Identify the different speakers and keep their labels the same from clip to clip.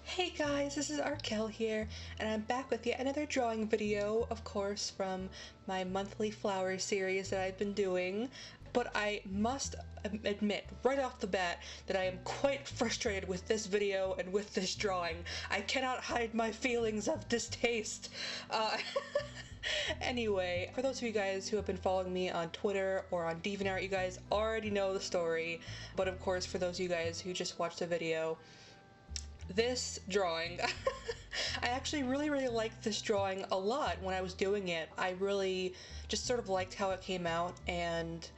Speaker 1: Hey guys, this is Arkelle here, and I'm back with yet another drawing video, of course, from my monthly flower series that I've been doing. But I must admit right off the bat that I am quite frustrated with this video and with this drawing. I cannot hide my feelings of distaste. Anyway, for those of you guys who have been following me on Twitter or on DeviantArt, you guys already know the story. But of course, for those of you guys who just watched the video, this drawing, I actually really liked this drawing a lot when I was doing it. I really just sort of liked how it came out, and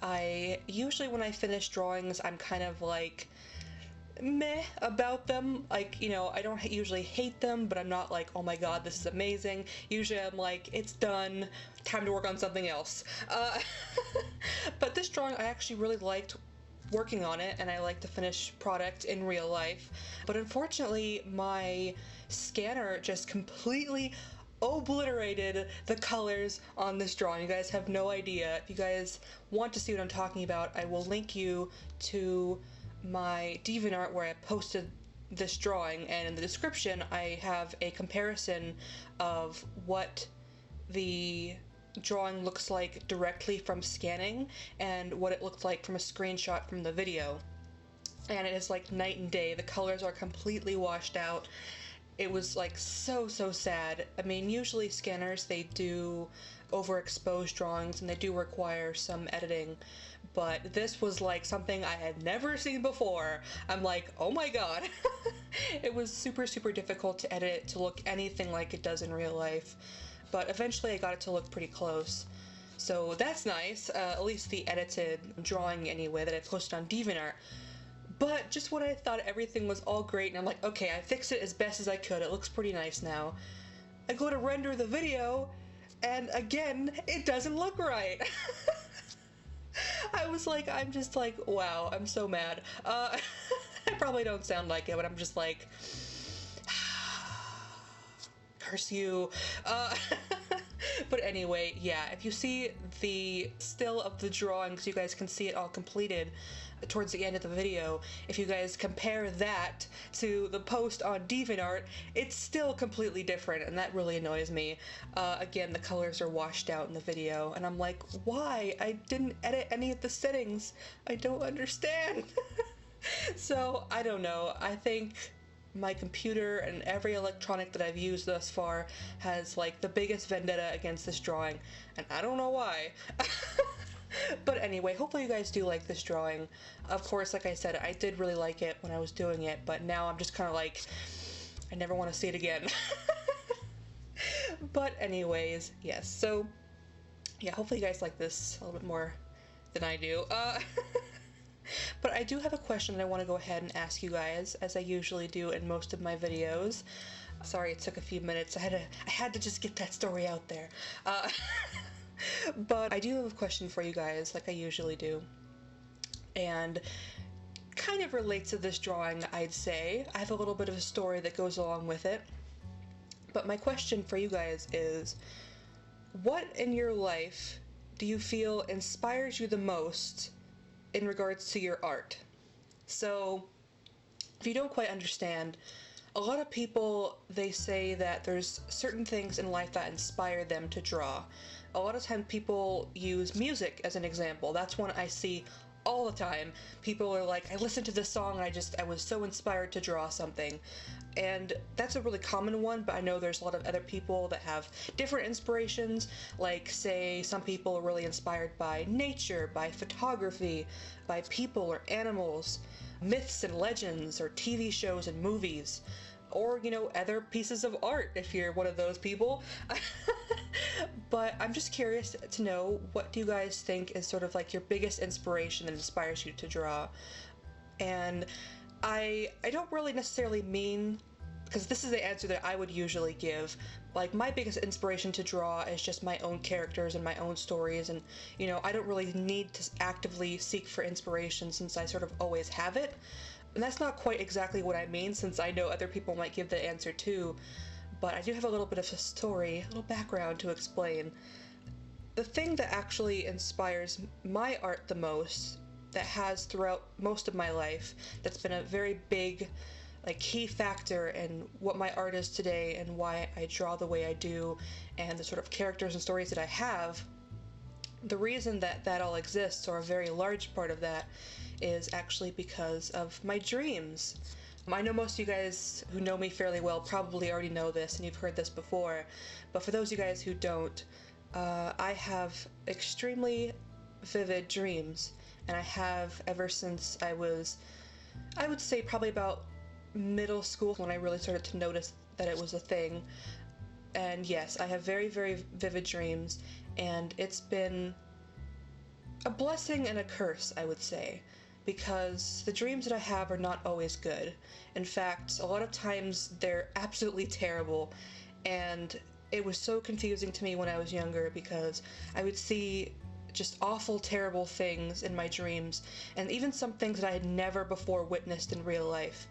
Speaker 1: I usually when I finish drawings I'm kind of like meh about them. Like, you know, I don't usually hate them, but I'm not like, oh my god, this is amazing. Usually I'm like, it's done, time to work on something else. But this drawing I actually really liked working on it, and I like the finished product in real life. But unfortunately my scanner just completely obliterated the colors on this drawing. You guys have no idea. If you guys want to see what I'm talking about, I will link you to my DeviantArt where I posted this drawing, and in the description I have a comparison of what the drawing looks like directly from scanning and what it looked like from a screenshot from the video. And it is like night and day. The colors are completely washed out. It was like so sad. I mean, usually scanners, they do overexpose drawings and they do require some editing, but this was like something I had never seen before. I'm like, oh my god. It was super difficult to edit it to look anything like it does in real life, but eventually I got it to look pretty close. So that's nice, at least the edited drawing anyway that I posted on DeviantArt. But just when I thought everything was all great and I'm like, okay, I fixed it as best as I could, it looks pretty nice now, I go to render the video and again, it doesn't look right. I was like, I'm just like, wow, I'm so mad. I probably don't sound like it, but I'm just like, curse you. But anyway, yeah, if you see the still of the drawings, you guys can see it all completed towards the end of the video. If you guys compare that to the post on DeviantArt, it's still completely different, and that really annoys me. Again, the colors are washed out in the video, and I'm like, why? I didn't edit any of the settings. I don't understand. So, I don't know. I think my computer and every electronic that I've used thus far has like the biggest vendetta against this drawing, and I don't know why. But anyway, hopefully you guys do like this drawing. Of course, like I said, I did really like it when I was doing it, but now I'm just kind of like, I never want to see it again. But anyways, yes, so yeah, hopefully you guys like this a little bit more than I do. But I do have a question that I want to go ahead and ask you guys, as I usually do in most of my videos. Sorry it took a few minutes. I had to just get that story out there. But I do have a question for you guys, like I usually do. And kind of relates to this drawing, I'd say. I have a little bit of a story that goes along with it. But my question for you guys is, what in your life do you feel inspires you the most in regards to your art? So, if you don't quite understand, a lot of people, they say that there's certain things in life that inspire them to draw. A lot of times people use music as an example. That's one I see all the time. People are like, I listened to this song and I was so inspired to draw something. And that's a really common one, but I know there's a lot of other people that have different inspirations. Like, say, some people are really inspired by nature, by photography, by people or animals, myths and legends, or TV shows and movies, or, you know, other pieces of art if you're one of those people. But I'm just curious to know, what do you guys think is sort of like your biggest inspiration that inspires you to draw? And I don't really necessarily mean, because this is the answer that I would usually give, like my biggest inspiration to draw is just my own characters and my own stories, and you know, I don't really need to actively seek for inspiration since I sort of always have it. And that's not quite exactly what I mean, since I know other people might give the answer too, but I do have a little bit of a story, a little background to explain. The thing that actually inspires my art the most, that has throughout most of my life, that's been a very big like key factor in what my art is today and why I draw the way I do and the sort of characters and stories that I have, the reason that that all exists, or a very large part of that, is actually because of my dreams. I know most of you guys who know me fairly well probably already know this and you've heard this before, but for those of you guys who don't, I have extremely vivid dreams, and I have ever since I was, I would say probably about middle school, when I really started to notice that it was a thing. And yes, I have very, very vivid dreams, and it's been a blessing and a curse, I would say, because the dreams that I have are not always good. In fact, a lot of times they're absolutely terrible, and it was so confusing to me when I was younger because I would see just awful, terrible things in my dreams, and even some things that I had never before witnessed in real life.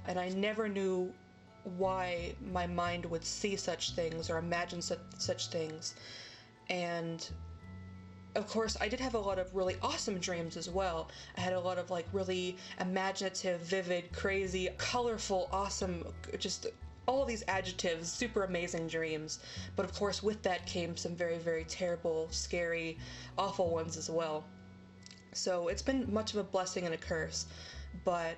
Speaker 1: And I never knew why my mind would see such things or imagine such things. And of course, I did have a lot of really awesome dreams as well. I had a lot of like really imaginative, vivid, crazy, colorful, awesome, just all of these adjectives, super amazing dreams. But of course, with that came some very, very terrible, scary, awful ones as well. So it's been much of a blessing and a curse. But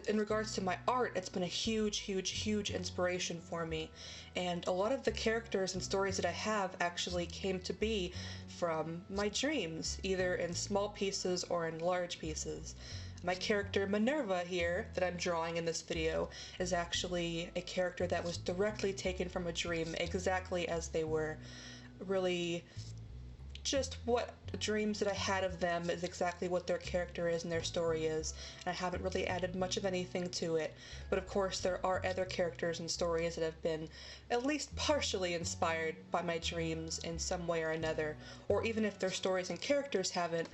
Speaker 1: in regards to my art, it's been a huge, huge, huge inspiration for me. And a lot of the characters and stories that I have actually came to be from my dreams, either in small pieces or in large pieces. My character Minerva here, that I'm drawing in this video, is actually a character that was directly taken from a dream, exactly as they were. Really, just what dreams that I had of them is exactly what their character is and their story is, and I haven't really added much of anything to it. But of course there are other characters and stories that have been at least partially inspired by my dreams in some way or another, or even if their stories and characters haven't,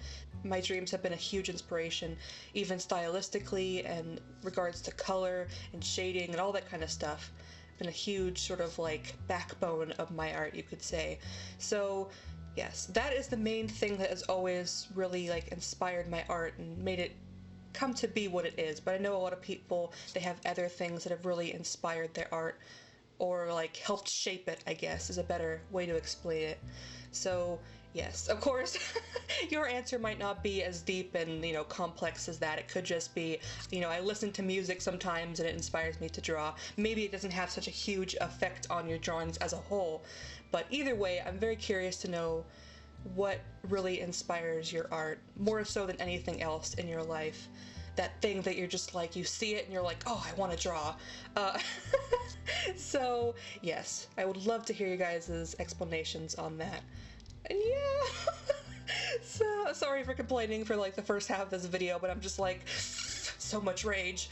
Speaker 1: my dreams have been a huge inspiration, even stylistically and regards to color and shading and all that kind of stuff. Been a huge sort of like backbone of my art, you could say. So yes, that is the main thing that has always really like inspired my art and made it come to be what it is. But I know a lot of people, they have other things that have really inspired their art, or like helped shape it, I guess, is a better way to explain it. So yes, of course, your answer might not be as deep and, you know, complex as that. It could just be, you know, I listen to music sometimes and it inspires me to draw. Maybe it doesn't have such a huge effect on your drawings as a whole. But either way, I'm very curious to know what really inspires your art, more so than anything else in your life. That thing that you're just like, you see it and you're like, oh, I want to draw. So yes, I would love to hear you guys' explanations on that. And yeah, so sorry for complaining for like the first half of this video, but I'm just like, so much rage.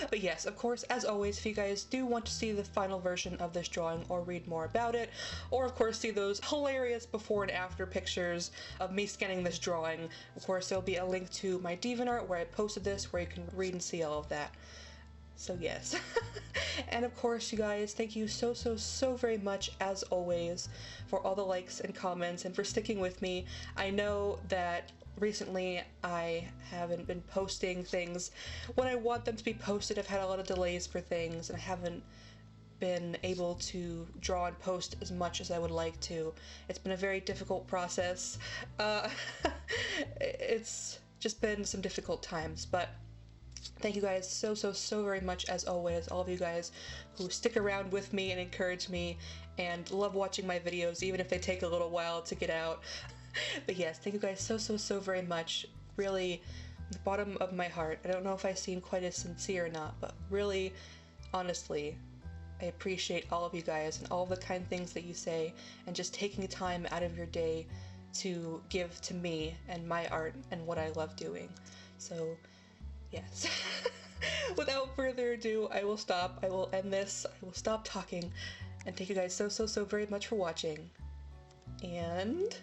Speaker 1: But yes, of course, as always, if you guys do want to see the final version of this drawing or read more about it, or of course see those hilarious before and after pictures of me scanning this drawing, of course there'll be a link to my DeviantArt where I posted this, where you can read and see all of that. So yes. And of course, you guys, thank you so, so, so very much, as always, for all the likes and comments and for sticking with me. I know that recently I haven't been posting things when I want them to be posted. I've had a lot of delays for things, and I haven't been able to draw and post as much as I would like to. It's been a very difficult process. It's just been some difficult times, but thank you guys so, so, so very much, as always, all of you guys who stick around with me and encourage me and love watching my videos, even if they take a little while to get out. But yes, thank you guys so, so, so very much. Really, the bottom of my heart. I don't know if I seem quite as sincere or not, but really, honestly, I appreciate all of you guys and all the kind things that you say, and just taking time out of your day to give to me and my art and what I love doing. So yes. Without further ado, I will stop. I will end this. I will stop talking. And thank you guys so, so, so very much for watching. And